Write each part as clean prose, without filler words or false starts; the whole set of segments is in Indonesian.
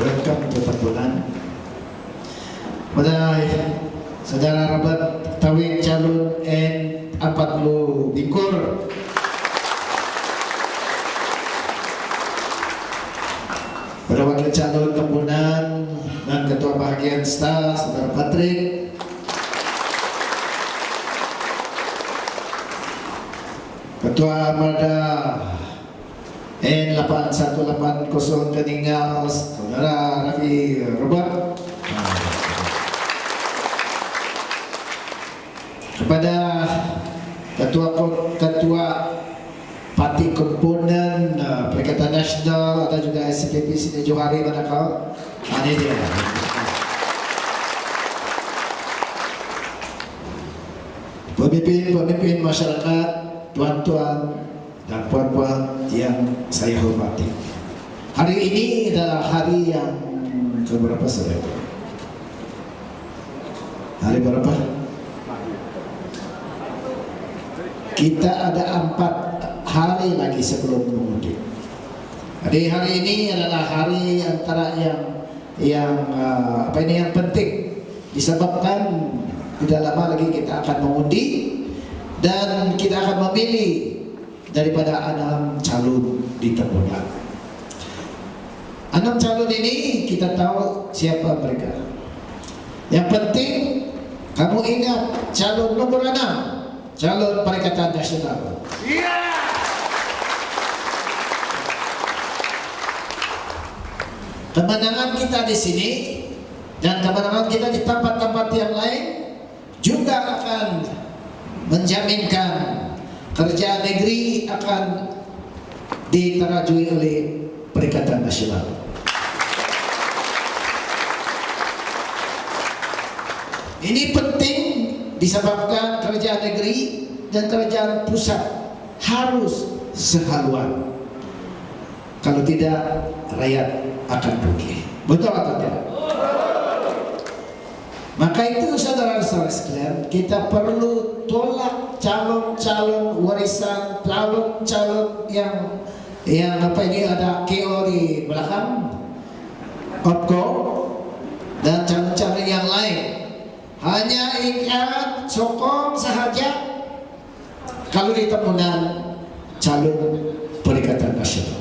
welcome to Tambunan. Pada saudara rabat Tawik Calon N40 Bingkur. Pada wakil calon Tambunan dan ketua bahagian staf saudara Patrick. Ketua Armada N8180 Keningau saudara Rafi Robert. Kepada ketua parti komponen Perikatan Nasional ada juga SPP Sini Johari pada kau. Ini dia. Pemimpin masyarakat, tuan-tuan dan puan-puan yang saya hormati. Hari ini adalah hari yang keberapa saudara? Hari berapa? Kita ada 4 hari lagi sebelum mengundi. Jadi hari ini adalah hari antara yang penting disebabkan tidak lama lagi kita akan mengundi dan kita akan memilih daripada 6 calon di Tambunan. 6 calon ini kita tahu siapa mereka. Yang penting kamu ingat calon nomor 6, calon Perikatan Nasional. Kemenangan kita di sini dan kemenangan kita di tempat-tempat yang lain juga akan menjaminkan kerja negeri akan diterajui oleh Perikatan Nasional. Ini penting disebabkan kerja negeri dan kerjaan pusat harus sehaluan. Kalau tidak, rakyat akan rugi. Betul atau tidak? Maka itu saudara-saudara sekalian, kita perlu tolak calon-calon warisan, calon-calon yang apa ini ada KO di belakang, OPKO dan calon-calon yang lain. Hanya ingat sokong sahaja kalau di Tambunan calon Perikatan Nasional.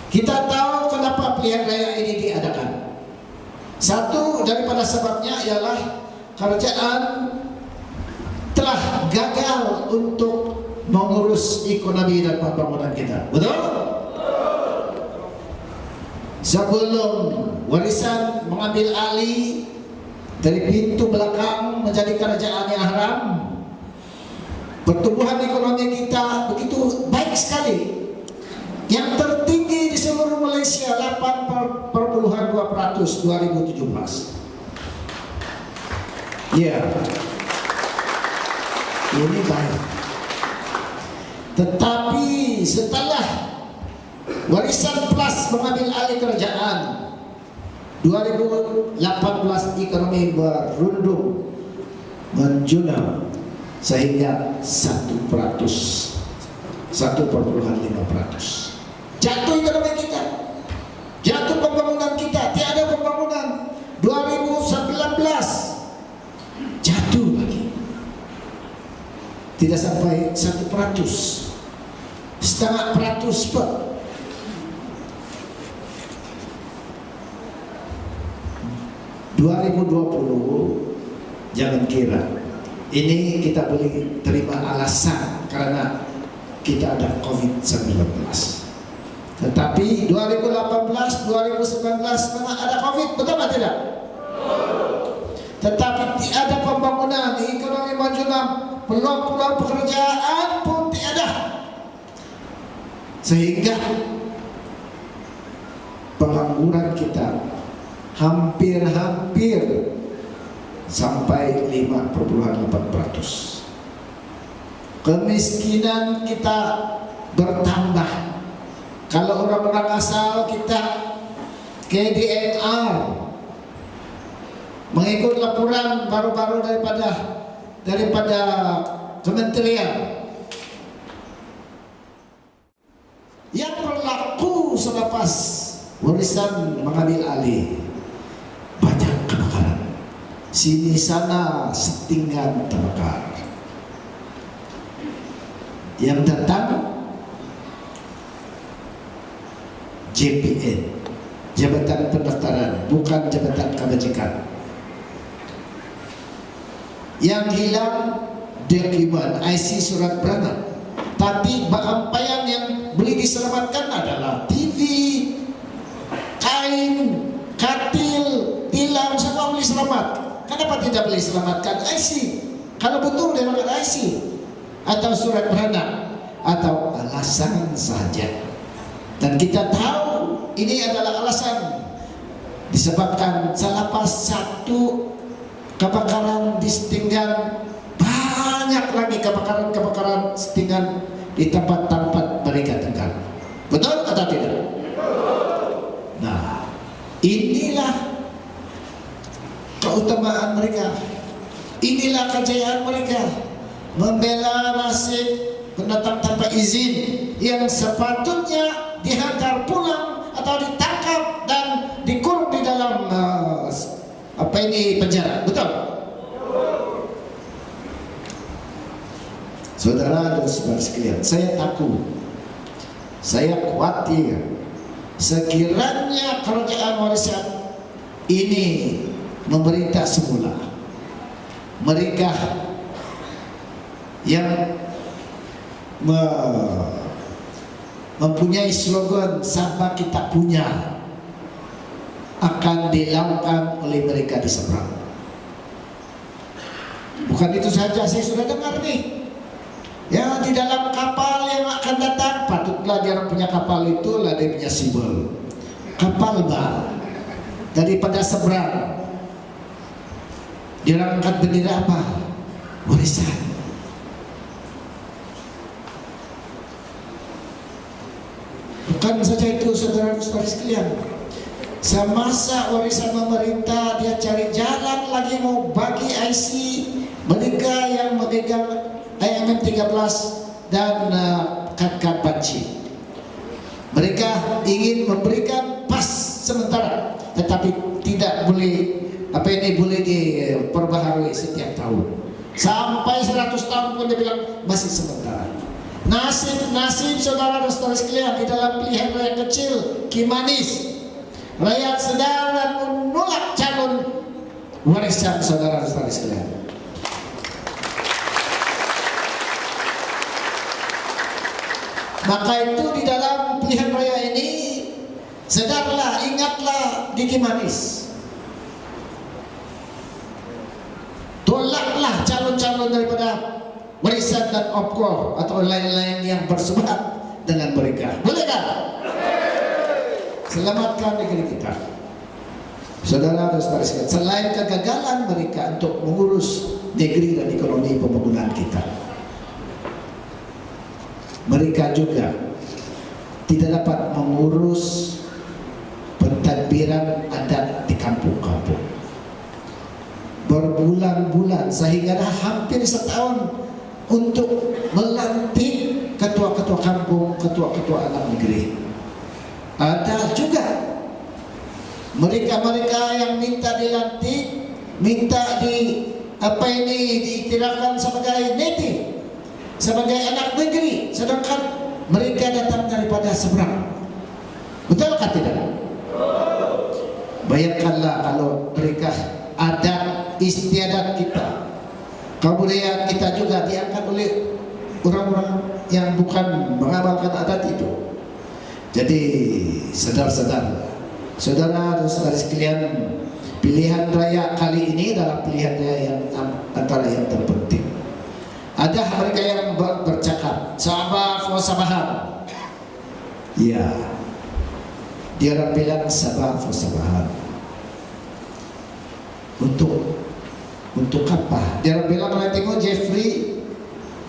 Kita tahu kenapa pilihan raya ini diadakan. Satu daripada sebabnya ialah kerajaan telah gagal untuk mengurus ekonomi dan pembangunan kita. Betul? Sebelum warisan mengambil alih dari pintu belakang menjadi kerajaan yang haram, pertumbuhan ekonomi kita begitu baik sekali. Yang tertinggi di seluruh Malaysia 8,2% 2017. Ya, ini baik. Tetapi setelah warisan plus mengambil alih kerajaan 2018 ekonomi berundung menjunam sehingga 1,5%. Jatuh ekonomi kita, jatuh pembangunan kita, tiada pembangunan. 2019 jatuh lagi, tidak sampai 1%, 0,5% per. 2020 jangan kira ini kita boleh terima alasan karena kita ada COVID-19. Tetapi 2018, 2019 memang ada COVID, betul atau tidak? Tetapi tiada pembangunan, ekonomi menjunam, peluang-peluang pekerjaan pun tiada. Sehingga pengangguran kita hampir sampai 5,8%. Kemiskinan kita bertambah. Kalau orang-orang asal kita KDNR mengikut laporan baru-baru daripada kementerian warisan mengambil alih, banyak kebakaran. Sini sana setinggan terbakar. Yang datang JPN, Jabatan Pendaftaran, bukan Jabatan Kebajikan. Yang hilang dokumen IC surat beranak. Tapi bahagian yang boleh diselamatkan adalah TV, kain, katil, tilam, semua boleh selamat. Kenapa tidak boleh selamatkan IC? Kalau betul dia makan IC atau surat beranak atau alasan saja. Dan kita tahu ini adalah alasan disebabkan selepas satu kebakaran di Setinggan, banyak lagi kebakaran Setinggan di tempat-tempat mereka tinggal. Betul atau tidak? Nah, inilah keutamaan mereka, inilah kejayaan mereka, membela nasib pendatang tanpa izin yang sepatutnya dihantar pulang atau ditangkap dan dikurung di dalam penjara. Betul? Saudara dan saudara sekalian, saya takut, saya khawatir sekiranya kerajaan warisan ini memerintah semula, mereka yang mempunyai slogan "Sabah kita punya" akan dilakukan oleh mereka di seberang. Bukan itu saja, saya sudah dengar nih, ya, di dalam kapal yang akan datang, patutlah dia orang punya kapal itulah dia punya simbol kapal bar daripada seberang. Dia orang angkat bendera apa? Warisan. Bukan saja itu, saudara-saudara sekalian, semasa warisan memerintah, dia cari jalan lagi mau bagi IC mereka yang memegang IMM 13 dan kad-kad banci. Mereka ingin memberikan pas sementara, tetapi tidak boleh boleh diperbaharui setiap tahun. Sampai 100 tahun pun dia bilang masih sementara. Nasib saudara dan saudara sekalian di dalam pilihan rakyat kecil, Kimanis, rakyat sedang dan menolak calon warisan saudara dan saudara sekalian. Maka itu di dalam pilihan raya ini, sadarlah, ingatlah di Kimanis, tolaklah calon-calon daripada warisan dan opko atau lain-lain yang bersebut dengan mereka. Boleh tak? Selamatkan negeri kita, saudara dan saudara sekalian. Selain kegagalan mereka untuk mengurus negeri dan ekonomi pembangunan kita, mereka juga tidak dapat mengurus pentadbiran adat di kampung-kampung berbulan-bulan, sehingga dah hampir setahun untuk melantik ketua-ketua kampung, ketua-ketua anak negeri. Ada juga mereka-mereka yang minta dilantik, minta diiktirafkan sebagai native, sebagai anak negeri, sedangkan mereka datang daripada seberang. Betulkah tidak? Bayangkanlah kalau mereka adat istiadat kita, kebudayaan kita juga diangkat oleh orang-orang yang bukan mengamalkan adat itu. Jadi saudara dan saudari sekalian, pilihan raya kali ini adalah pilihan raya yang antara yang terpenting. Ada mereka yang bercakap Sabah for Sabahan. Ya, dia orang bilang Sabah for Sabahan. Untuk apa? Dia orang bilang, kalau tengok Jeffrey,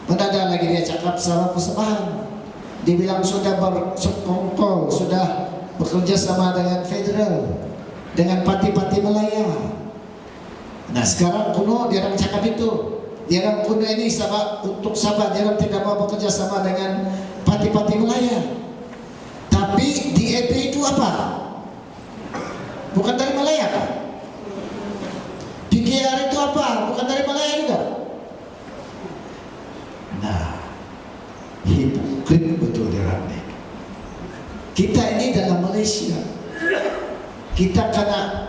mendadak lagi dia cakap Sabah for Sabahan. Dia bilang sudah bersekongkol, sudah bekerja sama dengan federal, dengan parti-parti Malaya. Nah sekarang kuno dia orang cakap itu, dia orang kuno ini Sabah untuk Sabah, dia orang tidak mau bekerja sama dengan parti-parti Malaya. Tapi di EP itu apa? Bukan dari Malaya kan? PKR itu apa? Bukan dari Malaya juga. Nah, hipokrit betul dia Ramli. Kita ini dalam Malaysia, kita karena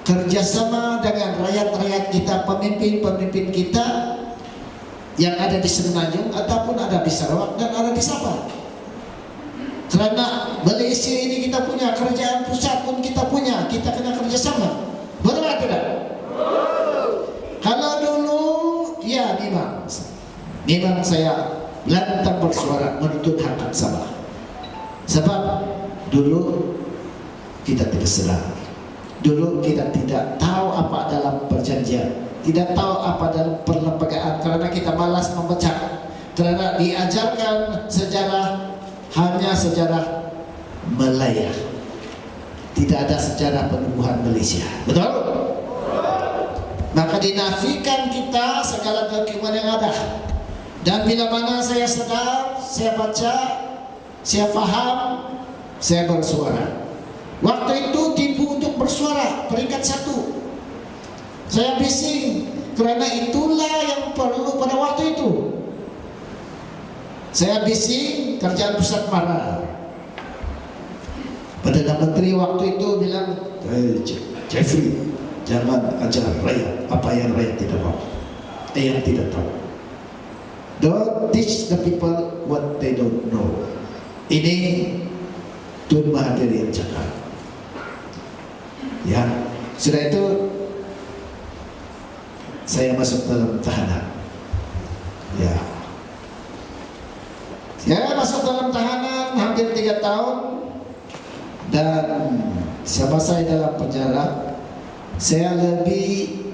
kerjasama dengan rakyat-rakyat kita, pemimpin-pemimpin kita yang ada di Semenanjung ataupun ada di Sarawak dan ada di Sabah. Karena Malaysia ini kita punya kerajaan pusat pun kita punya, kita kena kerjasama. Betul tidak? Kalau dulu, ya memang saya lantang bersuara menuntut hak Sabah. Sebab dulu kita tidak sedar, dulu kita tidak tahu apa dalam perjanjian, tidak tahu apa dalam perlembagaan, karena kita malas membaca, karena diajarkan sejarah hanya sejarah Malaya, tidak ada sejarah penubuhan Malaysia. Betul? Maka dinafikan kita segala dokumen yang ada. Dan bila mana saya sedar, saya baca, saya faham, saya bersuara. Waktu itu tipu untuk bersuara, peringkat 1. Saya bising, karena itulah yang perlu pada waktu itu. Saya bising, kerjaan pusat marah. Perdana Menteri waktu itu bilang, Jeffrey, jangan ajar rakyat apa yang rakyat tidak tahu, yang tidak tahu. Don't teach the people what they don't know. Ini Tun Mahathir yang cakap. Ya, sudah itu saya masuk dalam tahanan. Ya, saya masuk dalam tahanan hampir 3 tahun, dan selama saya dalam penjara, saya lebih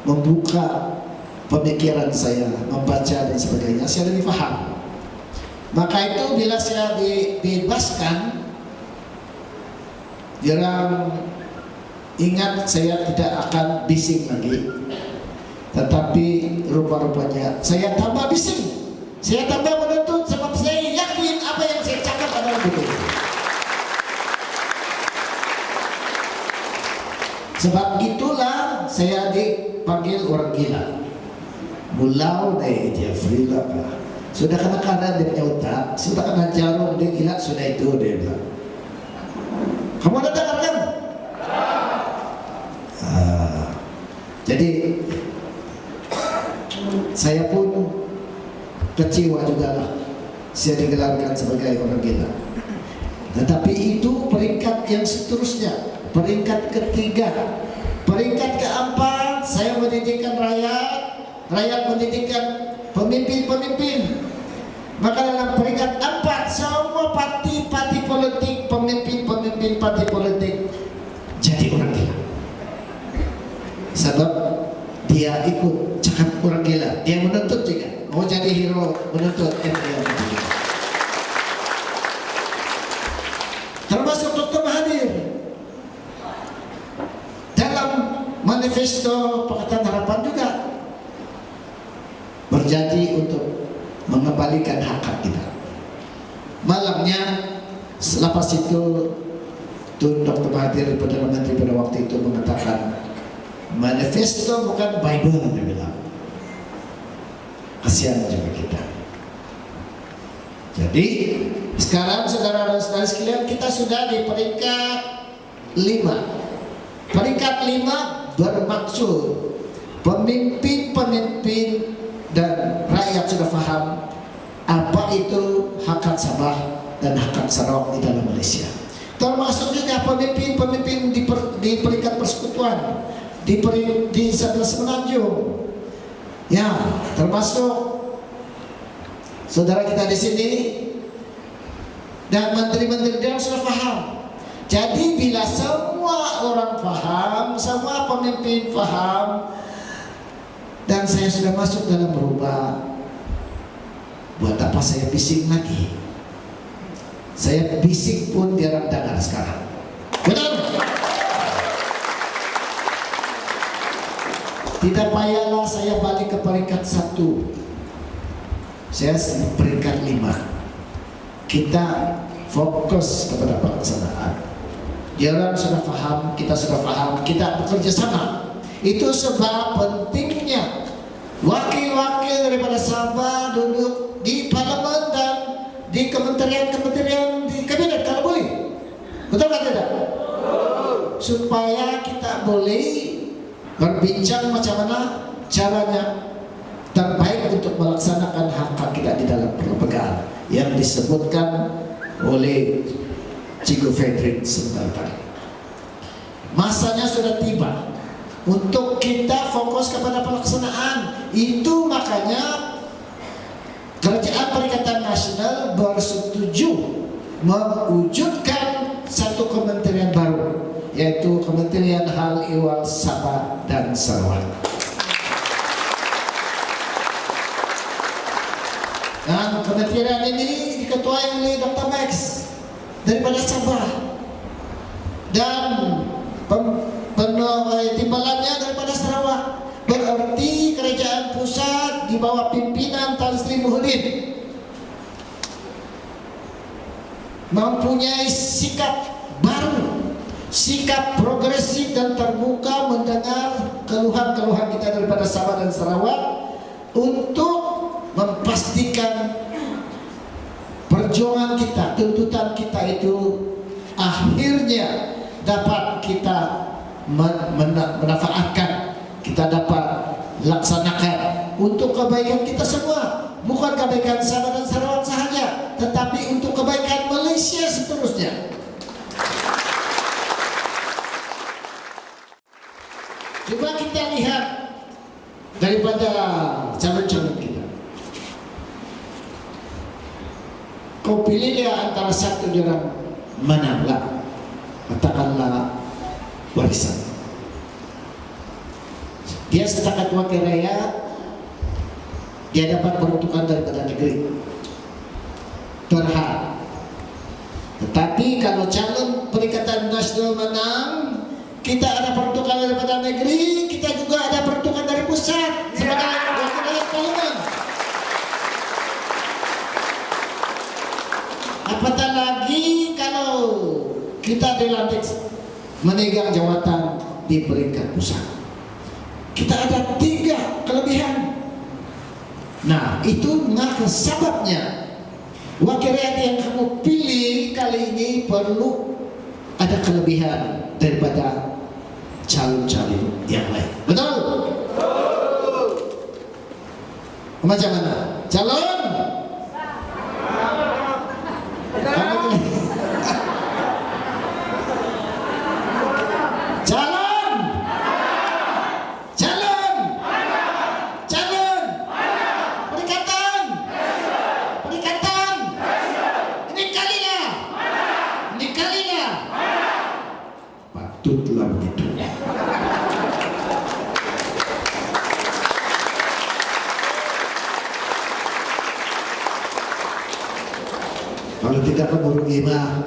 membuka pemikiran saya, membaca dan sebagainya, saya lebih paham. Maka itu bila saya dibebaskan, jarang ingat saya tidak akan bising lagi. Tetapi rupa-rupanya saya tambah bising, saya tambah menuntut, sebab saya yakin apa yang saya cakap adalah betul. Sebab itulah saya dipanggil orang gila. Mulau dari Jeffrey lah, sudah kena kanan dia punya otak, sudah kena jarum dia gila, sudah itu dia bilang. Kamu ada dengar kan? Jadi saya pun kecewa juga lah, saya digelarkan sebagai orang gila. Tetapi itu peringkat yang seterusnya, peringkat ketiga, peringkat keempat, saya mendidikkan rakyat, rakyat mendidikkan pemimpin-pemimpin. Maka dalam peringkat 4, semua parti-parti politik, pemimpin-pemimpin parti politik jadi orang gila. Sebab dia ikut cakap orang gila, dia menuntut juga, mau jadi hero, menuntut MPR. Termasuk Dr. Mahathir dalam manifesto Pakatan Harapan juga berjanji untuk mengembalikan hak kita. Malamnya selepas itu Tun Dr. Mahathir Perdana Menteri pada waktu itu mengatakan, manifesto bukan Bible, dia bilang. Kasihan juga kita. Jadi sekarang saudara dan saudari sekalian, kita sudah di peringkat 5. Peringkat 5 bermaksud pemimpin-pemimpin dan rakyat sudah paham apa itu hak Sabah dan hak Sarawak di dalam Malaysia. Termasuk juga pemimpin-pemimpin di peringkat persekutuan, di sebelah Semenanjung. Ya, termasuk saudara kita di sini dan menteri-menteri dia sudah paham. Jadi bila semua orang paham, semua pemimpin paham, dan saya sudah masuk dalam berubah, buat apa saya bising lagi? Saya bising pun jarang dengar sekarang. Benar? Tidak payahlah saya balik ke peringkat 1. Saya peringkat 5. Kita fokus kepada pelaksanaan. Dia orang sudah paham, kita sudah paham, kita bekerja sama. Itu sebab pentingnya wakil-wakil daripada Sabah duduk di parlemen dan di kementerian-kementerian di kabinet kalau boleh. Betul atau tidak? Supaya kita boleh berbincang macam mana caranya terbaik untuk melaksanakan hak-hak kita di dalam perlembagaan yang disebutkan oleh Cikgu Fredrik sebentar tadi. Masanya sudah tiba untuk kita fokus kepada pelaksanaan. Itu makanya Kerajaan Perikatan Nasional bersetuju mewujudkan satu kementerian baru, yaitu Kementerian Hal Ehwal Sabah dan Sarawak. Dan kementerian ini diketuai oleh Dr. Max daripada Sabah dan timbalannya daripada Sarawak. Berarti kerajaan pusat di bawah pimpinan Tan Sri Muhyiddin mempunyai sikap baru, sikap progresif dan terbuka mendengar keluhan-keluhan kita daripada Sabah dan Sarawak untuk memastikan perjuangan kita, tuntutan kita itu akhirnya dapat kita menafaatkan, kita dapat laksanakan untuk kebaikan kita semua, bukan kebaikan Sabah dan Sarawak sahaja, tetapi untuk kebaikan Malaysia seterusnya. Coba kita lihat daripada calon-calon kita. Kau pilih dia antara satu orang mana lah, katakanlah warisan. Dia setakat wakil rakyat, dia dapat peruntukan daripada negeri berhak. Tetapi kalau calon Perikatan Nasional menang, kita ada peruntukan daripada negeri, kita juga ada peruntukan dari pusat sebagai wakil rakyat parlemen. Apatah lagi kalau kita dilantik memegang jawatan di peringkat pusat, kita ada 3 kelebihan. Nah, itu mengapa sebabnya wakil rakyat yang kamu pilih kali ini perlu ada kelebihan daripada calon-calon yang lain. Betul? Macam mana? Calon? Patutlah begitu. Kalau tidak keburu gimana?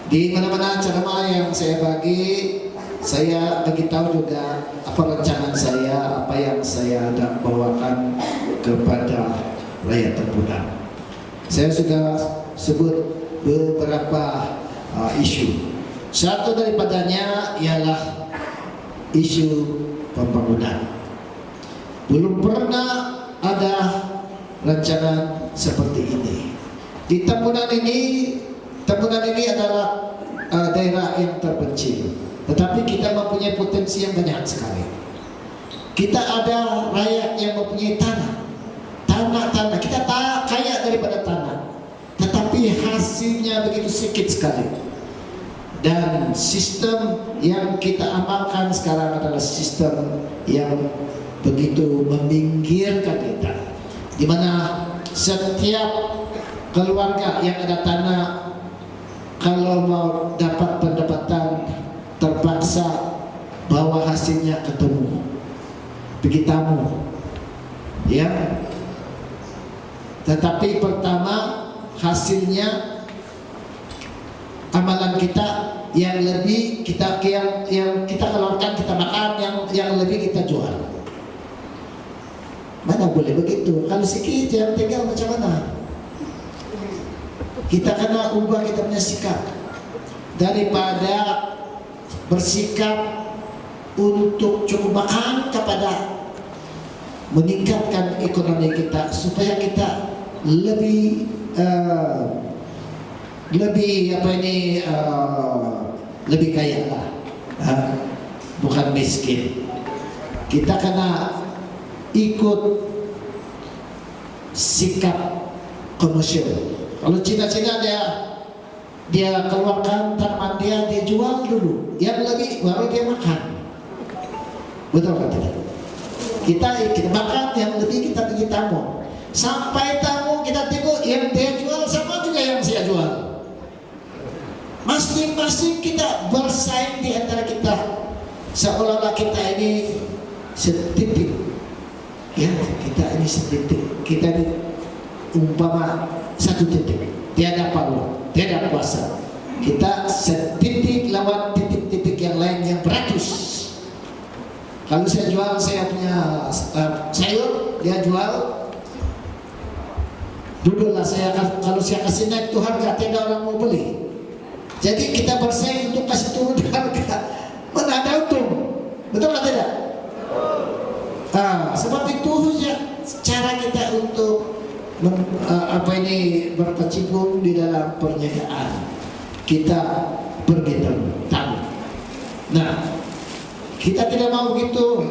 Di mana-mana ceramah yang saya bagi, saya beritahu juga apa rencana saya, apa yang saya ada bawakan kepada rakyat terpudar. Saya sudah sebut beberapa isu. Satu daripadanya ialah isu pembangunan. Belum pernah ada rencana seperti ini. Di Tambunan ini adalah daerah yang terpencil, tetapi kita mempunyai potensi yang banyak sekali. Kita ada rakyat yang mempunyai tanah. Kita tak kaya daripada tanah, tetapi hasilnya begitu sedikit sekali. Dan sistem yang kita amalkan sekarang adalah sistem yang begitu meminggirkan kita, di mana setiap keluarga yang ada tanah, kalau mau dapat pendapatan terpaksa bawa hasilnya ketemu begitamu, ya. Tetapi pertama hasilnya amalan kita yang lebih yang kita keluarkan, kita makan, yang lebih kita jual. Mana boleh begitu? Kalau sedikit yang tinggal macam mana? Kita kena ubah kita punya sikap. daripada bersikap untuk cukup makan kepada meningkatkan ekonomi kita supaya kita lebih lebih kaya lah, bukan miskin. Kita kena ikut sikap komersial. Kalau Cina-Cina dia keluarkan tanaman dia jual dulu, yang lebih baru dia makan. Betul kan tidak? Kita makan yang lebih, kita pergi tamu. Sampai tamu kita tengok yang dia jual sama juga yang saya jual. Masing-masing kita bersaing di antara kita, seolah-olah kita ini setitik. Ya, kita ini setitik. Kita ini umpama satu titik. Tiada palu, tiada kuasa. Kita setitik lawan titik-titik yang lain yang beratus. Kalau saya jual saya punya sayur, dia jual, duduklah saya, kalau saya kasih naik itu harga, tidak orang mau beli. Jadi kita bersaing untuk kasih turun harga, mana ada untung, betul atau tidak? Sebab itu ya cara kita untuk berkecimpung di dalam perniagaan, kita bergerak tahu. Nah, kita tidak mau begitu.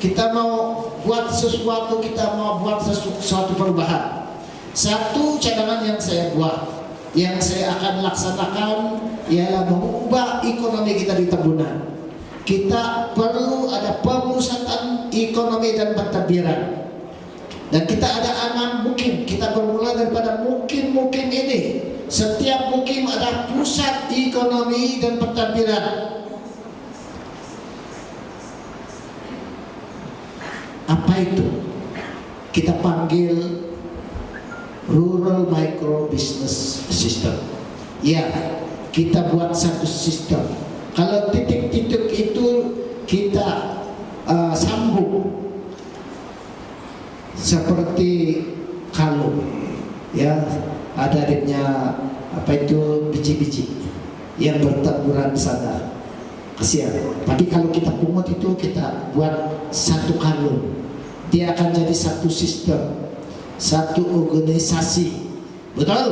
Kita mau buat sesuatu, kita mau buat sesuatu perubahan. Satu cadangan yang saya buat, yang saya akan laksanakan ialah mengubah ekonomi kita di Tambunan. Kita perlu ada pemusatan ekonomi dan pentadbiran. Dan kita ada 6 mukim. Kita bermula daripada mukim-mukim ini. Setiap mukim ada pusat ekonomi dan pentadbiran. Apa itu? Kita panggil Rural Micro Business System. Ya, kita buat satu sistem. Kalau titik-titik itu kita sambung seperti kalung, ya, ada adanya biji-biji yang bertaburan sana. Kasihan. Tapi kalau kita pungut itu kita buat satu kalung, dia akan jadi satu sistem, satu organisasi. Betul?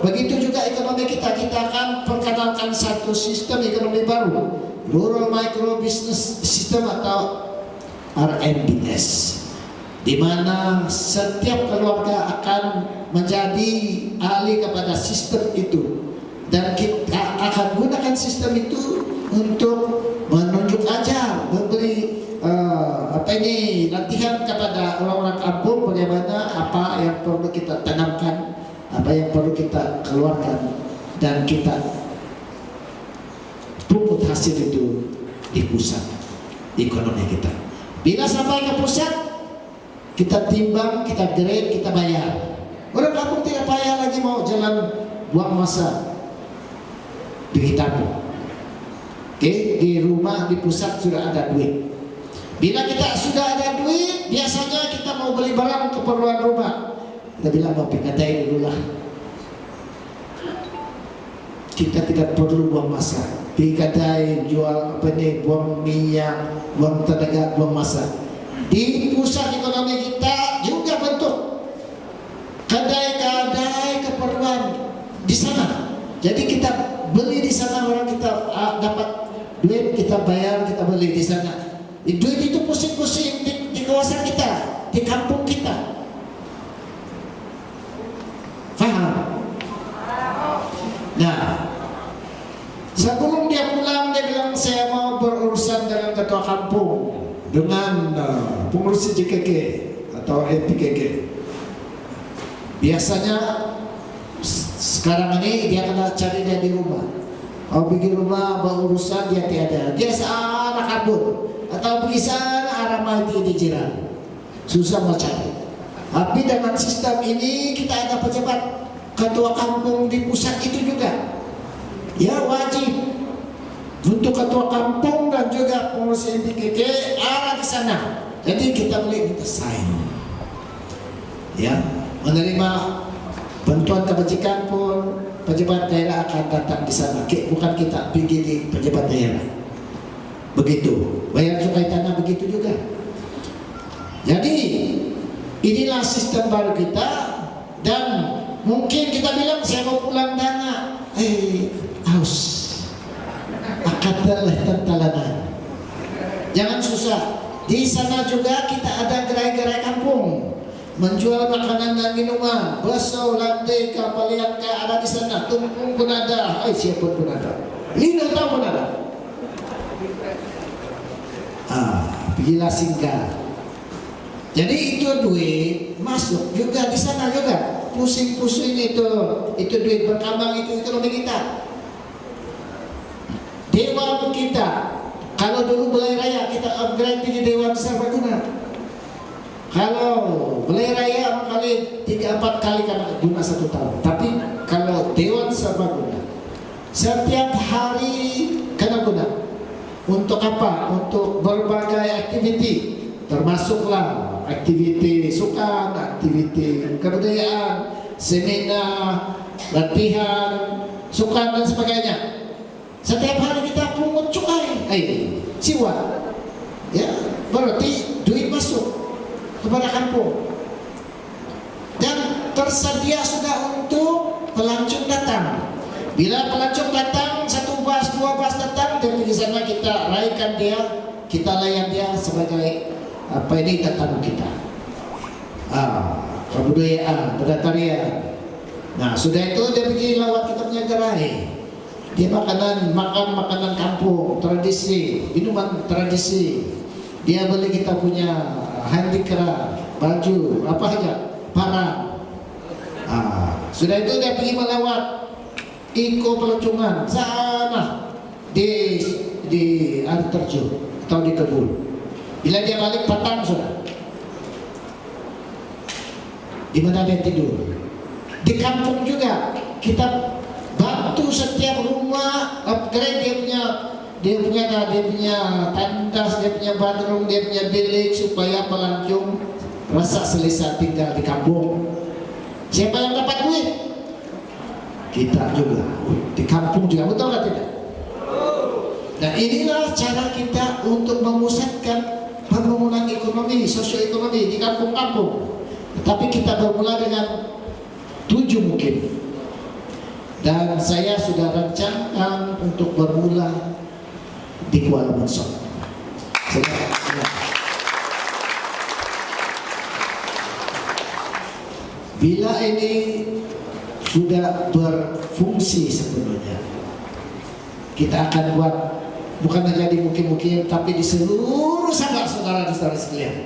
Begitu juga ekonomi kita akan perkenalkan satu sistem ekonomi baru, Rural Micro Business System atau RMBS, di mana setiap keluarga akan menjadi ahli kepada sistem itu, dan kita akan gunakan sistem itu untuk menunjuk ajar, memberi latihan kepada orang-orang kampung bagaimana apa yang perlu kita tanamkan, apa yang perlu kita keluarkan, dan kita pungut hasil itu di pusat ekonomi kita. Bila sampai ke pusat, kita timbang, kita grade, kita bayar. Orang kampung tidak payah lagi mau jalan buang masa di tabung. Oke, di rumah di pusat sudah ada duit. Bila kita sudah ada duit, biasanya kita mau beli barang keperluan rumah. Kita bilang mau pikadai dulu lah. Kita tidak perlu buang masa. Pikadai, jual buang minyak, buang tenaga, buang masa. Di pusat ekonomi kita juga bentuk kedai-kedai keperluan di sana. Jadi kita beli di sana, orang kita dapat duit, kita bayar, kita beli di sana. Duit itu pusing-pusing di kawasan kita, di kampung kita. Faham? Nah, sebelum dia pulang, dia bilang saya mau berurusan dengan ketua kampung, dengan pengurus JKK atau MPKK. Biasanya sekarang ini dia kena cari dia di rumah. Kalau bikin rumah berurusan dia tiada, dia searah kabur atau pergi sana arah mati di jiran, susah mau cari. Tapi dengan sistem ini kita ada pejabat ketua kampung di pusat itu juga, ya wajib untuk ketua kampung dan juga pengurus MPKK arah di sana. Jadi kita boleh bersaing, ya, menerima bantuan kebajikan pun pejabat daerah akan datang di sana, bukan kita pergi di pejabat daerah. Begitu, bayar cukai tanah begitu juga. Jadi inilah sistem baru kita, dan mungkin kita bilang saya mau pulang dana, haus, akad tentalanan. Jangan susah. Di sana juga kita ada gerai-gerai kampung, menjual makanan dan minuman, bakso, lantai, kapalian ada di sana, tumpung pun ada, siapa pun ada, lino tahu pun ada. Bila singgah. Jadi itu duit masuk juga di sana juga, pusing-pusing itu duit berkembang, itu ekonomi kita. Dewan kita, kalau dulu Belai Raya kita upgrade jadi Dewan Serbaguna. Kalau Belai Raya kali 3-4 kali kan guna 1 tahun. Tapi kalau Dewan Serbaguna setiap hari kena guna. Untuk apa? Untuk berbagai aktiviti, termasuklah aktiviti sukan, aktiviti kebudayaan, seminar, latihan, sukan dan sebagainya. Setiap hari kita pungut cukai, siwa, ya, berarti duit masuk kepada kampung, dan tersedia sudah untuk pelancong datang. Bila pelancong datang, 1 bas, 2 bas datang, dari sana kita raikan dia, kita layan dia sebagai tamu kita. Kebudayaan, tarian. Nah, sudah itu dia pergi lawat kita punya gerai. Dia makan makanan kampung, tradisi, minuman tradisi. Dia beli kita punya handicraft, baju, apa aja, barang. Sudah itu dia pergi melawat Iko Pelancongan sana di air terjun atau di kebun. Bila dia balik petang sudah, di mana dia tidur. Di kampung juga kita bantu setiap rumah upgrade dia punya tandas, dia punya badrung, dia punya bilik, supaya pelancong rasa selesa tinggal di kampung. Siapa yang dapat duit? Kita juga di kampung juga, betul nggak tidak? Nah, inilah cara kita untuk memusatkan pembangunan ekonomi, sosioekonomi di kampung-kampung. Tapi kita bermula dengan 7 mungkin. Dan saya sudah rancangkan untuk bermula di Kuala Monsong. Bila ini sudah berfungsi sepenuhnya, kita akan buat bukan hanya di mukim-mukim, tapi di seluruh saudara-saudara sekalian.